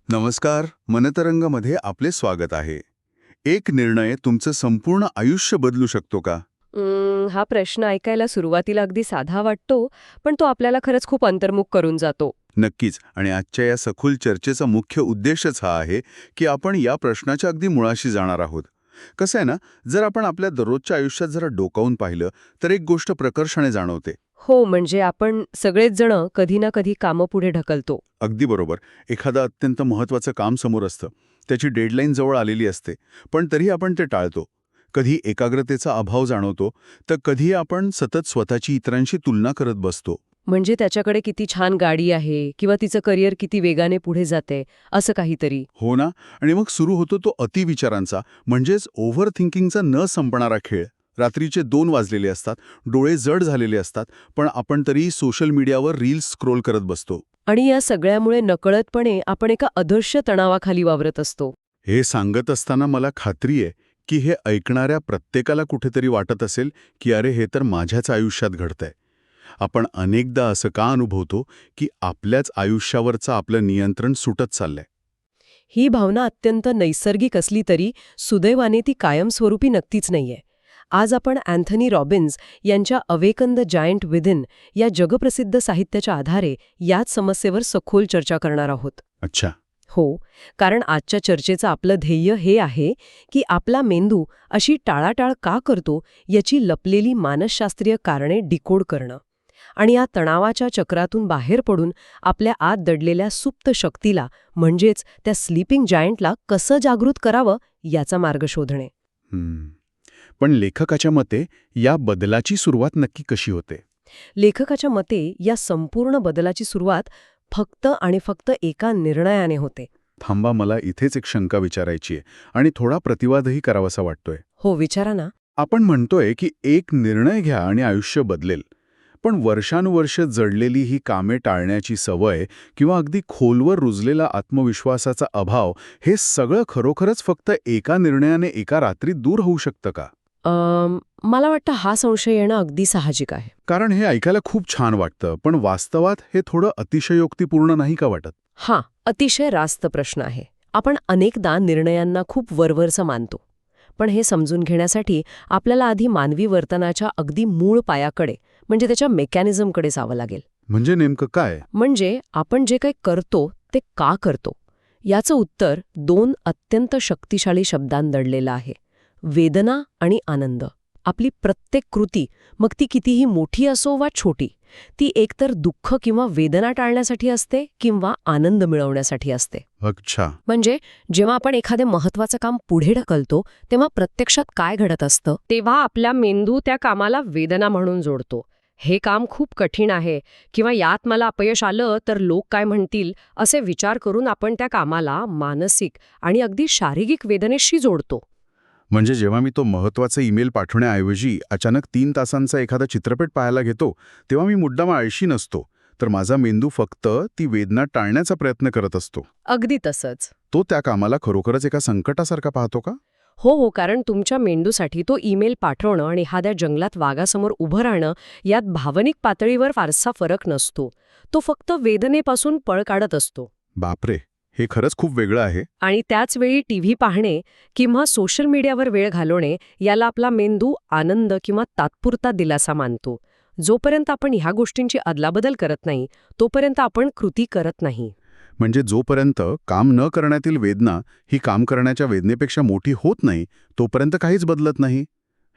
नमस्कार. मनतरंगमध्ये आपले स्वागत आहे. एक निर्णय तुमचं संपूर्ण आयुष्य बदलू शकतो का? हा प्रश्न ऐकायला सुरुवातीला अगदी साधा वाटतो, पण तो आपल्याला खरंच खूप अंतर्मुख करून जातो. नक्कीच. आणि आजच्या या सखोल चर्चेचा मुख्य उद्देशच हा आहे की आपण या प्रश्नाच्या अगदी मुळाशी जाणार आहोत. कसं आहे ना, जर आपण आपल्या दररोजच्या आयुष्यात जरा डोकावून पाहिलं तर एक गोष्ट प्रकर्षाने जाणवते. हो, म्हणजे आपण सगळेच जण कधी ना कधी कामं पुढे ढकलतो. अगदी बरोबर. एखादं अत्यंत महत्त्वाचं काम समोर असतं. त्याची डेडलाईन जवळ आलेली असते. पण तरी आपण ते टाळतो. कधी एकाग्रतेचा अभाव जाणवतो, तर कधी आपण सतत स्वतःची इतरांशी तुलना करत बसतो. म्हणजे त्याच्याकडे किती छान गाडी आहे किंवा तिचं करिअर किती वेगाने पुढे जाते, असं काहीतरी. हो ना. आणि मग सुरू होतो तो अतिविचारांचा, म्हणजेच ओव्हर थिंकिंगचा न संपणारा खेळ. रात्रीचे 2 वाजलेले असतात, डोळे जड झालेले असतात, पण आपण तरी सोशल मीडियावर रील्स स्क्रोल करत बसतो. आणि या सगळ्यामुळे नकळतपणे आपण एका अदृश्य तणावाखाली वावरत असतो. हे सांगत असताना मला खात्री आहे की हे ऐकणाऱ्या प्रत्येकाला कुठेतरी वाटत असेल की अरे, हे तर माझ्याच आयुष्यात घडतंय. आपण अनेकदा असं का अनुभवतो की आपल्याच आयुष्यावरचं आपलं नियंत्रण सुटत चाललंय? ही भावना अत्यंत नैसर्गिक असली तरी सुदैवाने ती कायमस्वरूपी नक्कीच नाहीये. आज आपण अँथनी रॉबिन्स यांच्या अवेकन द जायंट विदिन या जगप्रसिद्ध साहित्याच्या आधारे याच समस्येवर सखोल चर्चा करणार आहोत. अच्छा. हो, कारण आजच्या चर्चेचं आपलं ध्येय हे आहे की आपला मेंदू अशी टाळाटाळ का करतो याची लपलेली मानसशास्त्रीय कारणे डिकोड करणं. आणि या तणावाच्या चक्रातून बाहेर पडून आपल्या आत दडलेल्या सुप्त शक्तीला म्हणजेच त्या स्लीपिंग जायंटला कसं जागृत करावं याचा मार्ग शोधणे. हम्म. पण लेखकाच्या मते या बदलाची सुरुवात नक्की कशी होते? लेखकाच्या मते या संपूर्ण बदलाची सुरुवात फक्त आणि फक्त एका निर्णयाने होते. थांबा, मला इथेच एक शंका विचारायची आहे आणि थोडा प्रतिवादही करावासा वाटतोय. हो, विचारा ना. आपण म्हणतोय की एक निर्णय घ्या आणि आयुष्य बदलेल. पण वर्षानुवर्ष जडलेली ही कामे टाळण्याची सवय किंवा अगदी खोलवर रुजलेला आत्मविश्वासाचा अभाव, हे सगळं खरोखरच फक्त एका निर्णयाने एका रात्रीत दूर होऊ शकतं का? मला वाटतं हा संशय येणं अगदी साहजिक आहे. कारण हे ऐकायला खूप छान वाटतं, पण वास्तवात हे थोडं अतिशयोक्तीपूर्ण नाही का वाटत? हा अतिशय रास्त प्रश्न आहे. आपण अनेकदा निर्णयांना खूप वरवरचं मानतो. पण हे समजून घेण्यासाठी आपल्याला आधी मानवी वर्तनाच्या अगदी मूळ पायाकडे म्हणजे त्याच्या मेकॅनिझमकडे जावं लागेल. म्हणजे नेमकं काय? म्हणजे आपण जे काही करतो ते का करतो याचं उत्तर 2 अत्यंत शक्तिशाली शब्दांत दडलेलं आहे: वेदना आणि आनंद. आपली प्रत्येक कृती, मग ती कितीही मोठी असो वा छोटी, ती एकतर दुःख किंवा वेदना टाळण्यासाठी असते किंवा आनंद मिळवण्यासाठी असते. अच्छा. म्हणजे जेव्हा आपण एखादे महत्वाचं काम पुढे ढकलतो तेव्हा प्रत्यक्षात काय घडत असतं, तेव्हा आपल्या मेंदू त्या कामाला वेदना म्हणून जोडतो. हे काम खूप कठीण आहे किंवा यात मला अपयश आलं तर लोक काय म्हणतील, असे विचार करून आपण त्या कामाला मानसिक आणि अगदी शारीरिक वेदनेशी जोडतो. म्हणजे जेव्हा मी तो महत्त्वाचा ईमेल पाठवण्याऐवजी अचानक 3 तासांचा एखादा चित्रपट पाहायला घेतो, तेव्हा मी मुद्दाम आळशी नसतो, तर माझा मेंदू फक्त ती वेदना टाळण्याचा प्रयत्न करत असतो. अगदी तसंच. तो त्या कामाला खरोखरच एका संकटासारखा पाहतो का? हो, कारण तुमच्या मेंदूसाठी तो ईमेल पाठवणं आणि एखाद्या जंगलात वाघासमोर उभं राहणं यात भावनिक पातळीवर फारसा फरक नसतो. तो फक्त वेदनेपासून पळ काढत असतो. बापरे, हे खरंच खूप वेगळं आहे. आणि त्याच वेळी टीव्ही पाहणे किंवा सोशल मीडियावर वेळ घालवणे याला आपला मेंदू आनंद किंवा तात्पुरता दिलासा मानतो. जोपर्यंत आपण ह्या गोष्टींची अदलाबदल करत नाही तोपर्यंत आपण कृती करत नाही. म्हणजे जोपर्यंत काम न करण्यातील वेदना ही काम करण्याच्या वेदनेपेक्षा मोठी होत नाही, तोपर्यंत काहीच बदलत नाही.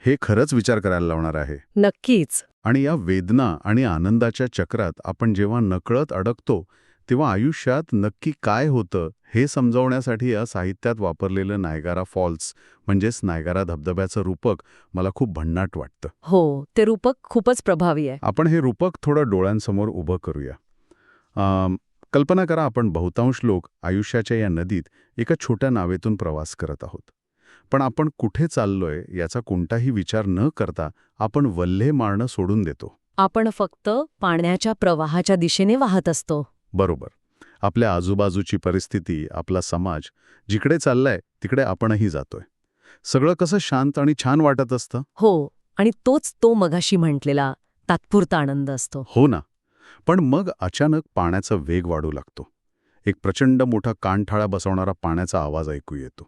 हे खरंच विचार करायला लावणार आहे. नक्कीच. आणि या वेदना आणि आनंदाच्या चक्रात आपण जेव्हा नकळत अडकतो, तेव्हा आयुष्यात नक्की काय होतं हे समजावण्यासाठी या साहित्यात वापरलेलं नायगारा फॉल्स म्हणजेच नायगारा धबधब्याचं रूपक मला खूप भन्नाट वाटतं. हो, ते रूपक खूपच प्रभावी आहे. आपण हे रूपक थोडं डोळ्यांसमोर उभं करूया. कल्पना करा, आपण बहुतांश लोक आयुष्याच्या या नदीत एका छोट्या नावेतून प्रवास करत आहोत. पण आपण कुठे चाललोय याचा कोणताही विचार न करता आपण वल्हे मारणं सोडून देतो. आपण फक्त पाण्याच्या प्रवाहाच्या दिशेने वाहत असतो. बरोबर. आपल्या आजूबाजूची परिस्थिती, आपला समाज जिकडे चाललाय तिकडे आपणही जातोय. सगळं कसं शांत आणि छान वाटत असतं. हो, आणि तोच तो मगाशी म्हटलेला तात्पुरता आनंद असतो. हो ना. पण मग अचानक पाण्याचा वेग वाढू लागतो. एक प्रचंड मोठा कानठाळा बसवणारा पाण्याचा आवाज ऐकू येतो.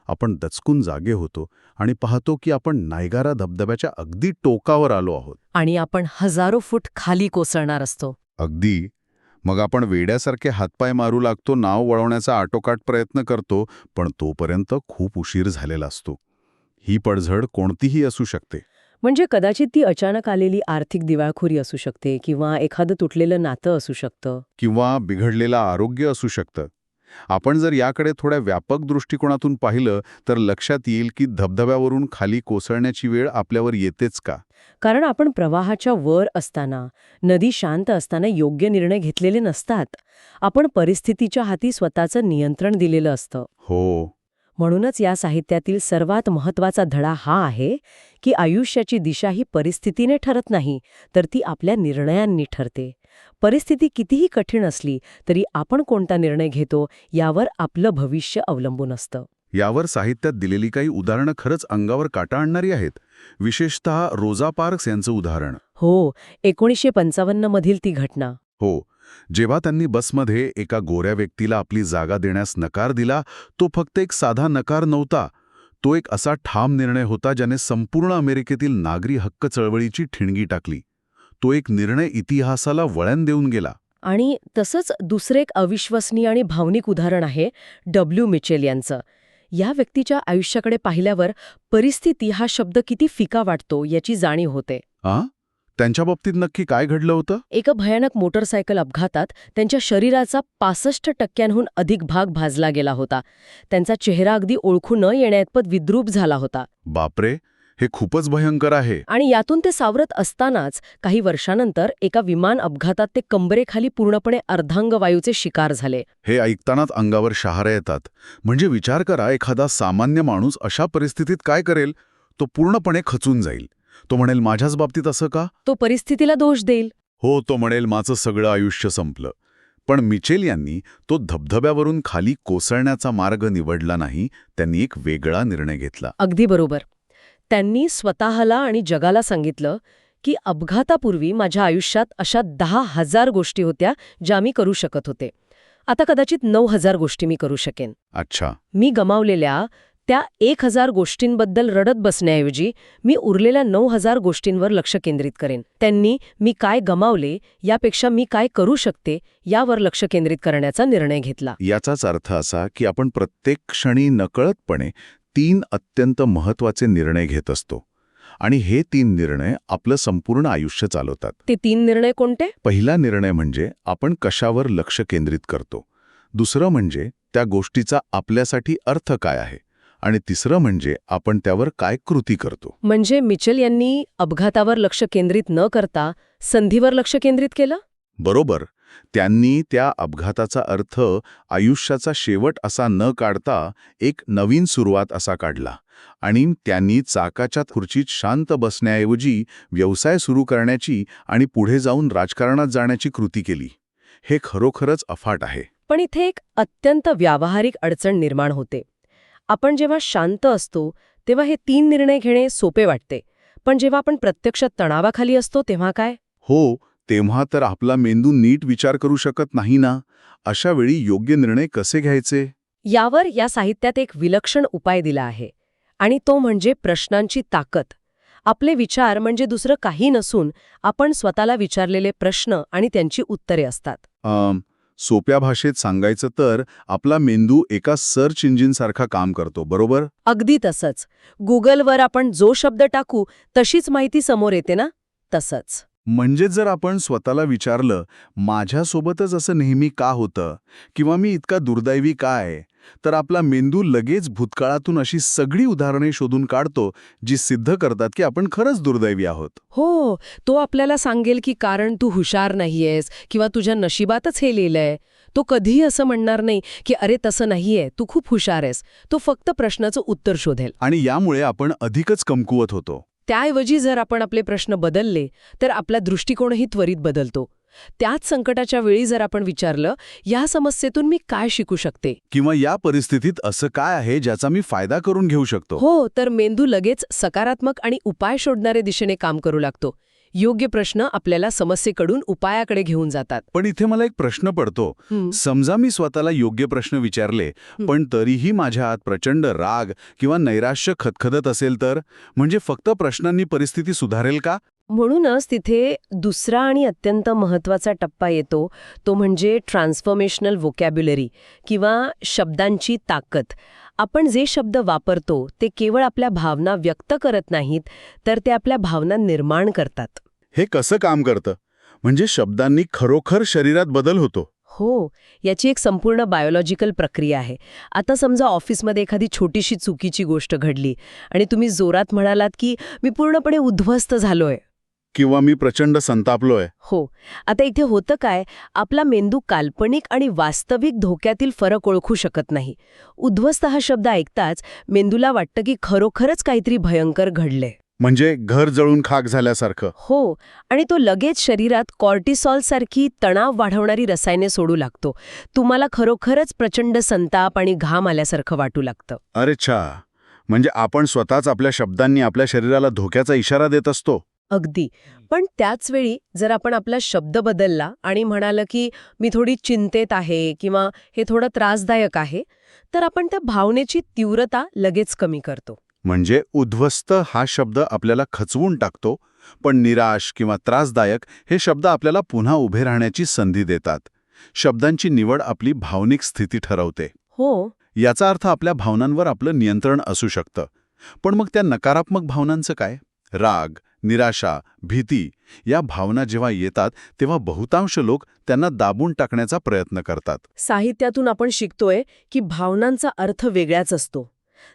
आपण दचकून जागे होतो आणि पाहतो की आपण नायगारा धबधब्याच्या अगदी टोकावर आलो आहोत. आणि आपण हजारो फूट खाली कोसळणार असतो. अगदी. मग आपण वेड्यासारखे हातपाय मारू लागतो, नाव वळवण्याचा आटोकाट प्रयत्न करतो, पण तोपर्यंत खूप उशीर झालेला असतो. ही पडझड कोणतीही असू शकते. म्हणजे कदाचित ती अचानक आलेली आर्थिक दिवाळखोरी असू शकते किंवा एखादं तुटलेलं नातं असू शकतं. किंवा बिघडलेलं आरोग्य असू शकतं. आपण जर याकडे थोड्या व्यापक दृष्टिकोनातून पाहिलं तर लक्षात येईल की धबधब्यावरून खाली कोसळण्याची वेळ आपल्यावर येतेच का? कारण आपण प्रवाहाच्या वर असताना, नदी शांत असताना योग्य निर्णय घेतलेले नसतात. आपण परिस्थितीच्या हाती स्वतःचं नियंत्रण दिलेलं असतं. हो. म्हणूनच या साहित्यातील सर्वात महत्त्वाचा धडा हा आहे की आयुष्याची दिशा ही परिस्थितीने ठरत नाही, तर ती आपल्या निर्णयांनी ठरते. परिस्थिती कितीही कठीण असली तरी आपण कोणता निर्णय घेतो यावर आपलं भविष्य अवलंबून असतं. यावर साहित्यात दिलेली काही उदाहरणं खरंच अंगावर काटा आणणारी आहेत. विशेषतः रोझा पार्क्स यांचं उदाहरण. हो, 1955 मधील ती घटना. हो. जेव्हा त्यांनी बसमध्ये एका गोऱ्या व्यक्तीला आपली जागा देण्यास नकार दिला, तो फक्त एक साधा नकार नव्हता. तो एक असा ठाम निर्णय होता ज्याने संपूर्ण अमेरिकेतील नागरी हक्क चळवळीची ठिणगी टाकली. तो एक निर्णय इतिहासाला वळण देऊन गेला. आणि तसंच दुसरे एक अविश्वसनीय आणि भावनिक उदाहरण आहे डब्ल्यू मिचेल यांचं. या व्यक्तीच्या आयुष्याकडे पाहिल्यावर परिस्थिती हा शब्द किती फिका वाटतो याची जाणीव होते. त्यांच्या बाबतीत नक्की काय घडलं होतं? एका भयानक मोटरसायकल अपघातात त्यांच्या शरीराचा 65% अधिक भाग भाजला गेला होता. त्यांचा चेहरा अगदी ओळखू न येण्याइतपत विद्रूप झाला होता. बापरे, हे खूपच भयंकर आहे. आणि यातून ते सावरत असतानाच काही वर्षानंतर एका विमान अपघातात ते कंबरेखाली पूर्णपणे अर्धांगवायूचे शिकार झाले. हे ऐकतानाच अंगावर शहारे येतात. म्हणजे विचार करा, एखादा सामान्य माणूस अशा परिस्थितीत काय करेल? तो पूर्णपणे खचून जाईल. तो म्हणेल, माझ्याच बाबतीत असं का? तो परिस्थितीला दोष देईल. हो, तो म्हणेल, माझं सगळं आयुष्य संपलं. पण मिचेल यांनी तो धबधब्यावरून खाली कोसळण्याचा मार्ग निवडला नाही. त्यांनी एक वेगळा निर्णय घेतला. अगदी बरोबर. त्यांनी स्वतःला आणि जगाला सांगितलं की अपघातापूर्वी माझ्या आयुष्यात अशा 10,000 गोष्टी होत्या ज्या मी करू शकत होते. आता कदाचित 9,000 गोष्टी मी करू शकेन. अच्छा. मी गमावलेल्या त्या 1,000 गोष्टींबद्दल रडत बसण्याऐवजी मी उरलेल्या 9,000 गोष्टींवर लक्ष केंद्रित करेन. त्यांनी मी काय गमावले यापेक्षा मी काय करू शकते यावर लक्ष केंद्रित करण्याचा निर्णय घेतला. याचाच अर्थ असा की आपण प्रत्येक क्षणी नकळतपणे 3 अत्यंत महत्त्वाचे निर्णय घेत असतो. आणि हे 3 निर्णय आपलं संपूर्ण आयुष्य चालवतात. ते 3 निर्णय कोणते? पहिला निर्णय म्हणजे आपण कशावर लक्ष केंद्रित करतो. दुसरं म्हणजे त्या गोष्टीचा आपल्यासाठी अर्थ काय आहे. आणि तिसरं म्हणजे आपण त्यावर काय कृती करतो. म्हणजे मिचेल यांनी अपघातावर लक्ष केंद्रित न करता संधीवर लक्ष केंद्रित केलं? बरोबर. त्यांनी त्या अपघाताचा अर्थ आयुष्याचा शेवट असा न काढता एक नवीन सुरुवात असा काढला. आणि त्यांनी चाकाच्या खुर्चीत शांत बसण्याऐवजी व्यवसाय सुरू करण्याची आणि पुढे जाऊन राजकारणात जाण्याची कृती केली. हे खरोखरच अफाट आहे. पण इथे एक अत्यंत व्यावहारिक अडचण निर्माण होते. आपण जेव्हा शांत असतो तेव्हा हे 3 निर्णय घेणे सोपे वाटते. पण जेव्हा आपण प्रत्यक्षात तणावाखाली असतो तेव्हा काय? हो, तेव्हा तर आपला मेंदू नीट विचार करू शकत नाही ना. अशा वेळी योग्य निर्णय कसे घ्यायचे? यावर या साहित्यात एक विलक्षण उपाय दिला आहे. आणि तो म्हणजे प्रश्नांची ताकद. आपले विचार म्हणजे दुसरं काही नसून आपण स्वतःला विचारलेले प्रश्न आणि त्यांची उत्तरे असतात. सोप्या भाषेत सांगायचं तर आपला मेंदू एका सर्च इंजिनसारखा काम करतो, बरोबर? अगदी तसंच. गुगलवर आपण जो शब्द टाकू तशीच माहिती समोर येते ना, तसंच. म्हणजे जर आपण स्वतःला विचारलं, माझ्यासोबतच असं नेहमी का होतं किंवा मी इतका दुर्दैवी का आहे, तर आपला मेंदू लगेच भूतकाळातून अशी सगळी उदाहरणे शोधून काढतो जी सिद्ध करतात की आपण खरंच दुर्दैवी आहोत. हो, तो आपल्याला सांगेल की कारण तू हुशार नाहीयेस किंवा तुझ्या नशिबातच हे लिहिलंय. तो कधीही असं म्हणणार नाही की अरे तसं नाहीये, तू खूप हुशार आहेस. तो फक्त प्रश्नाचं उत्तर शोधेल. आणि यामुळे आपण अधिकच कमकुवत होतो. त्याऐवजी जर आपण आपले प्रश्न बदलले तर आपला दृष्टिकोनही त्वरित बदलतो. त्याच संकटाच्या वेळी जर आपण विचारलं, या समस्येतून मी काय शिकू शकते किंवा या परिस्थितीत असं काय आहे ज्याचा मी फायदा करून घेऊ शकतो, हो, तर मेंदू लगेच सकारात्मक आणि उपाय शोधणारे दिशेने काम करू लागतो. योग्य प्रश्न आपल्याला समस्येकडून उपायाकडे घेऊन जातात. पण इथे मला एक प्रश्न पडतो. समजा मी स्वतःला योग्य प्रश्न विचारले, पण तरीही माझ्या आत प्रचंड राग किंवा नैराश्य खदखदत असेल तर, म्हणजे फक्त प्रश्नांनी परिस्थिती सुधारेल का? म्हणूनच तिथे दुसरा आणि अत्यंत महत्त्वाचा टप्पा येतो, तो म्हणजे ट्रान्सफॉर्मेशनल व्होकॅब्युलरी किंवा शब्दांची ताकद. आपण जे शब्द वापरतो ते केवळ आपल्या भावना व्यक्त करत नाहीत, तर ते आपल्या भावना निर्माण करतात. हे कसं काम करतं? म्हणजे शब्दांनी खरोखर शरीरात बदल होतो? हो, याची एक संपूर्ण बायोलॉजिकल प्रक्रिया आहे. आता समजा ऑफिसमध्ये एखादी छोटीशी चुकीची गोष्ट घडली आणि तुम्ही जोरात म्हणालात की मी पूर्णपणे उद्ध्वस्त झालोय. किंवा मी प्रचंड संतापलोय. हो, आता इथे होतं काय, आपला मेंदू काल्पनिक आणि वास्तविक धोक्यातील फरक ओळखू शकत नाही. उद्ध्वस्त हा शब्द ऐकताच मेंदूला वाटतं की खरोखरच काहीतरी भयंकर घडलंय. म्हणजे घर जळून खाक झाल्यासारखं. हो, आणि तो लगेच शरीरात कॉर्टिसॉलसारखी तणाव वाढवणारी रसायने सोडू लागतो. तुम्हाला खरोखरच प्रचंड संताप आणि घाम आल्यासारखं वाटू लागतं. अरे छा, म्हणजे आपण स्वतःच आपल्या शब्दांनी आपल्या शरीराला धोक्याचा इशारा देत असतो. अगदी. पण त्याच वेळी जर आपण आपला शब्द बदलला आणि म्हणालं की मी थोडी चिंतेत आहे किंवा हे थोडं त्रासदायक आहे, तर आपण त्या भावनेची तीव्रता लगेच कमी करतो. म्हणजे उद्ध्वस्त हा शब्द आपल्याला खचवून टाकतो, पण निराश किंवा त्रासदायक हे शब्द आपल्याला पुन्हा उभे राहण्याची संधी देतात. शब्दांची निवड आपली भावनिक स्थिती ठरवते. हो, याचा अर्थ आपल्या भावनांवर आपलं नियंत्रण असू शकतं. पण मग त्या नकारात्मक भावनांचं काय? राग, निराशा, भीती या भावना जेव्हा येतात तेव्हा बहुतांश लोक त्यांना दाबून टाकण्याचा प्रयत्न करतात. साहित्यातून आपण शिकतोय की भावनांचा अर्थ वेगळाच असतो.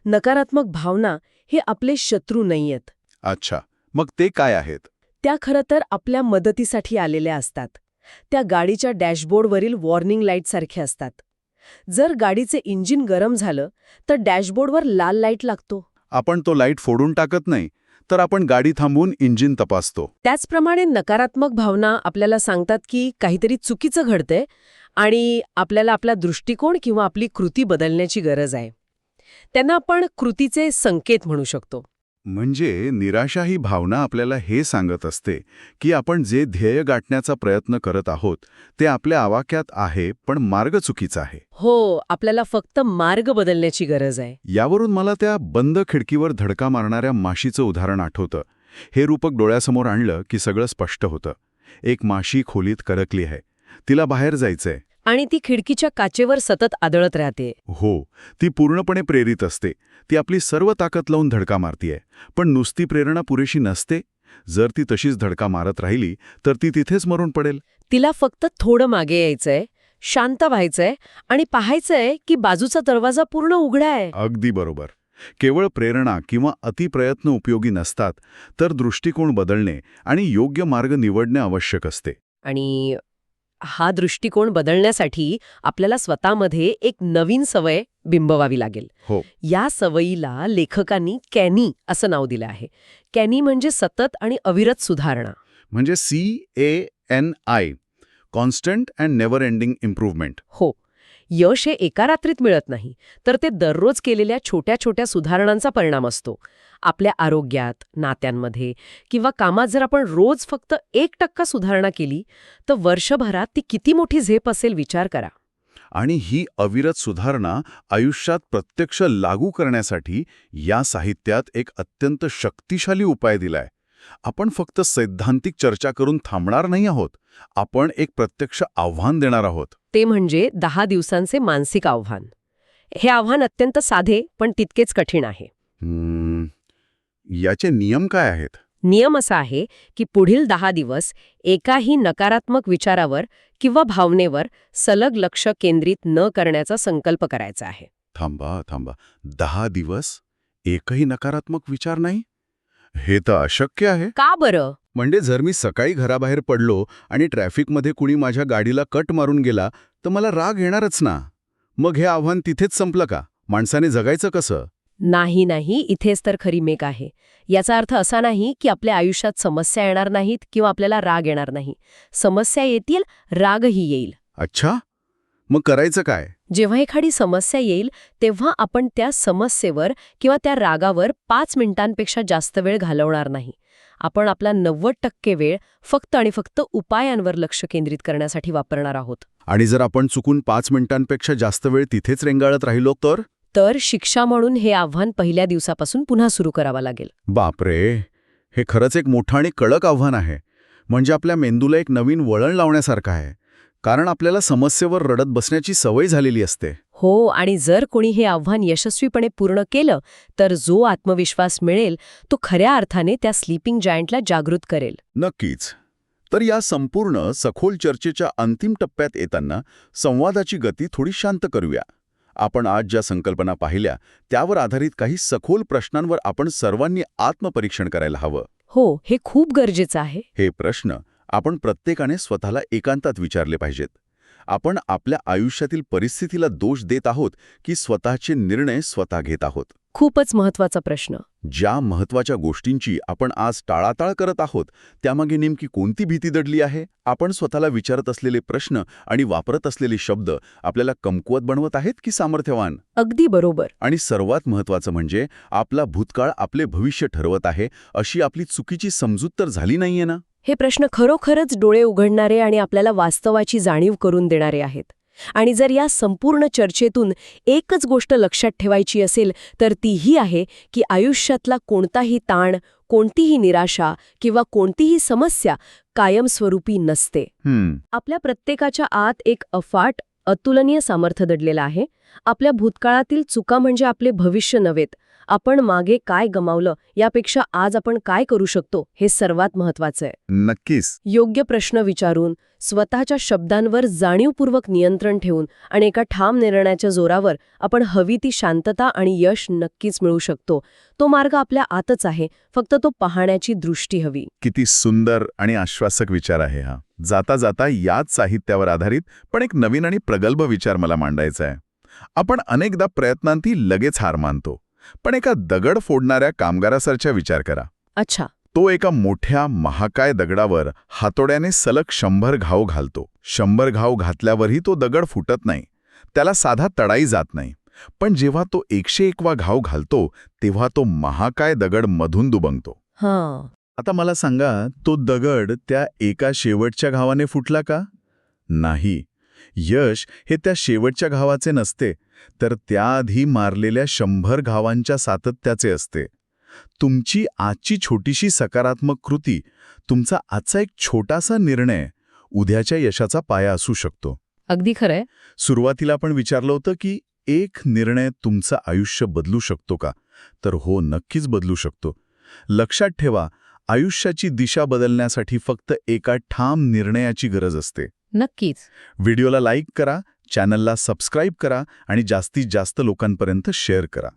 नकारात्मक भावना हे आपले शत्रू नाहीयेत. अच्छा, मग ते काय आहेत? त्या खरं तर आपल्या मदतीसाठी आलेल्या असतात. त्या गाडीच्या डॅशबोर्डवरील वॉर्निंग लाईटसारख्या असतात. जर गाडीचे इंजिन गरम झालं तर डॅशबोर्डवर लाल लाईट लागतो. आपण तो लाईट फोडून टाकत नाही, तर आपण गाडी थांबवून इंजिन तपासतो. त्याचप्रमाणे नकारात्मक भावना आपल्याला सांगतात की काहीतरी चुकीचं घडतंय आणि आपल्याला आपला दृष्टिकोन किंवा आपली कृती बदलण्याची गरज आहे. त्यांना आपण कृतीचे संकेत म्हणू शकतो. म्हणजे निराशा ही भावना आपल्याला हे सांगत असते की आपण जे ध्येय गाठण्याचा प्रयत्न करत आहोत ते आपल्या आवाक्यात आहे, पण मार्ग चुकीचा आहे. हो, आपल्याला फक्त मार्ग बदलण्याची गरज आहे. यावरून मला त्या बंद खिडकीवर धडका मारणाऱ्या माशीचं उदाहरण आठवतं. हे रूपक डोळ्यासमोर आणलं की सगळं स्पष्ट होतं. एक माशी खोलीत करकली आहे. तिला बाहेर जायचंय. आणि ती खिडकीच्या काचेवर सतत आदळत राहते. हो, ती पूर्णपणे प्रेरित असते. ती आपली सर्व ताकद लावून धडका मारतीये. पण नुसती प्रेरणा पुरेशी नसते. जर ती तशीच धडका मारत राहिली तर ती तिथेच मरून पडेल. तिला फक्त थोडं मागे यायचंय, शांत व्हायचंय आणि पाहायचंय की बाजूचा दरवाजा पूर्ण उघडा आहे. अगदी बरोबर. केवळ प्रेरणा किंवा अतिप्रयत्न उपयोगी नसतात, तर दृष्टिकोन बदलणे आणि योग्य मार्ग निवडणे आवश्यक असते. आणि हा दृष्टिकोन बदलण्यासाठी आपल्याला स्वतःमध्ये एक नवीन सवय बिंबवावी लागेल. हो. या सवयीला लेखकांनी कॅनी असं नाव दिलं आहे. कॅनी म्हणजे सतत आणि अविरत सुधारणा. म्हणजे CANI, constant and never ending improvement. हो, यश हे एका रात्रीत मिळत नाही, तर ते दररोज केलेल्या छोट्या छोट्या सुधारणांचा परिणाम असतो. आपल्या आरोग्यात, नात्यांमध्ये किंवा कामात जर आपण रोज फक्त 1% सुधारणा केली तर वर्षभरात ती किती मोठी झेप असेल विचार करा. आणि ही अविरत सुधारणा आयुष्यात प्रत्यक्ष लागू करण्यासाठी या साहित्यात एक अत्यंत शक्तिशाली उपाय दिलाय. आपण फक्त सैद्धांतिक चर्चा करून थांबणार नाही आहोत. आपण एक प्रत्यक्ष आव्हान देणार आहोत. ते म्हणजे 10 दिवसांचे मानसिक आव्हान. हे आव्हान अत्यंत साधे पण तितकेच कठीण आहे. याचे नियम काय आहेत? नियम असा आहे की पुढील 10 दिवस एकाही नकारात्मक विचारावर किंवा भावनेवर सलग लक्ष केंद्रित न करण्याचा संकल्प करायचा आहे. थांबा. 10 दिवस एकही नकारात्मक विचार नाही? हे तर अशक्य आहे. का बरं? म्हणजे जर मी सकाळी घराबाहेर पडलो आणि ट्रॅफिकमध्ये कुणी माझ्या गाडीला कट मारून गेला तर मला राग येणारच ना. मग हे आव्हान तिथेच संपलं का? माणसाने जगायचं कसं? नाही, इथेच तर खरी मेक आहे. याचा अर्थ असा नाही की आपल्या आयुष्यात समस्या येणार नाहीत किंवा आपल्याला राग येणार नाही. समस्या येतील, रागही येईल. अच्छा, मग करायचं काय? जेव्हा एखादी समस्या येईल तेव्हा आपण त्या समस्येवर किंवा त्या रागावर 5 मिनिटांपेक्षा जास्त वेळ घालवणार नाही. आपण आपला 90% वेळ फक्त आणि फक्त उपायांवर लक्ष केंद्रित करण्यासाठी वापरणार आहोत. आणि जर आपण चुकून 5 मिनिटांपेक्षा जास्त वेळ तिथेच रेंगाळत राहिलो तर शिक्षा म्हणून हे आव्हान पहिल्या दिवसापासून पुन्हा सुरू करावं लागेल. बापरे, हे खरंच एक मोठं आणि कडक आव्हान आहे. म्हणजे आपल्या मेंदूला एक नवीन वळण लावण्यासारखं आहे. कारण आपल्याला समस्येवर रडत बसण्याची सवय झालेली असते. हो, आणि जर कोणी हे आव्हान यशस्वीपणे पूर्ण केलं तर जो आत्मविश्वास मिळेल तो खऱ्या अर्थाने त्या स्लीपिंग जायंटला जागृत करेल. नक्कीच. तर या संपूर्ण सखोल चर्चेच्या अंतिम टप्प्यात येताना संवादाची गती थोडी शांत करूया. आपण आज ज्या संकल्पना पाहिल्या त्यावर आधारित काही सखोल प्रश्नांवर आपण सर्वांनी आत्मपरीक्षण करायला हवं. हो, हे खूप गरजेचं आहे. हे प्रश्न आपण प्रत्येकाने स्वतःला एकांतात विचारले पाहिजेत. आपण आपल्या आयुष्यातील परिस्थितीला दोष देत आहोत की स्वतःचे निर्णय स्वतः घेत आहोत? खूपच महत्वाचा प्रश्न. ज्या महत्वाच्या गोष्टींची आपण आज टाळाटाळ करत आहोत त्यामागे नेमकी कोणती भीती दडली आहे? आपण स्वतःला विचारत असलेले प्रश्न आणि वापरत असलेले शब्द आपल्याला कमकुवत बनवत आहेत की सामर्थ्यवान? अगदी बरोबर. आणि सर्वात महत्वाचं म्हणजे आपला भूतकाळ आपले भविष्य ठरवत आहे अशी आपली चुकीची समजूत तर झाली नाहीये ना? हे प्रश्न खरोखरच डोळे उघडणारे आणि आपल्याला वास्तवाची जाणीव करून देणारे आहेत. आणि जर या संपूर्ण चर्चेतून एकच गोष्ट लक्षात ठेवायची असेल तर ती ही आहे की आयुष्यातला कोणताही ताण, कोणतीही निराशा किंवा कोणतीही समस्या कायमस्वरूपी नसते. आपल्या प्रत्येकाच्या आत एक अफाट, अतुलनीय सामर्थ्य दडलेलं आहे. आपल्या भूतकाळातील चुका म्हणजे आपले भविष्य नव्हेत. आपण मागे काय गमावलं यापेक्षा आज आपण काय करू शकतो हे सर्वात महत्वाचं आहे. नक्कीच. योग्य प्रश्न विचारून, स्वतःच्या शब्दांवर जाणीवपूर्वक नियंत्रण ठेवून आणि एका ठाम निर्णयाच्या जोरावर आपण हवी ती शांतता आणि यश नक्कीच मिळू शकतो. तो मार्ग आपल्या आतच आहे, फक्त तो पाहण्याची दृष्टी हवी. किती सुंदर आणि आश्वासक विचार आहे हा. जाता जाता याच साहित्यावर आधारित पण एक नवीन आणि प्रगल्भ विचार मला मांडायचा आहे. आपण अनेकदा प्रयत्नांती लगेच हार मानतो, पण एका दगड फोडणाऱ्या कामगारासारखा विचार करा. अच्छा. तो एका मोठ्या महाकाय दगडावर हातोड्याने सलग 100 घाव घालतो. 100 घाव घातल्यावरही तो दगड फुटत नाही, त्याला साधा तडाई जात नाही. पण जेव्हा तो 101वा घाव घालतो तेव्हा तो महाकाय दगड मधून दुबंगतो. आता मला सांगा, तो दगड त्या एका शेवटच्या घावाने फुटला का? नाही. यश हे त्या शेवटच्या घावाचे नसते, तर त्याआधी मारलेल्या 100 घावांच्या सातत्याचे असते. तुमची आजची छोटीशी सकारात्मक कृती, तुमचा आजचा एक छोटासा निर्णय उद्याच्या यशाचा पाया असू शकतो. अगदी खरंय. सुरुवातीला आपण विचारलं होतं की एक निर्णय तुमचं आयुष्य बदलू शकतो का? तर हो, नक्कीच बदलू शकतो. लक्षात ठेवा, आयुष्याची दिशा बदलण्यासाठी फक्त एका ठाम निर्णयाची गरज असते. नक्कीच. व्हिडिओला लाईक करा, चॅनलला सबस्क्राईब करा आणि जास्तीत जास्त लोकांपर्यंत शेअर करा.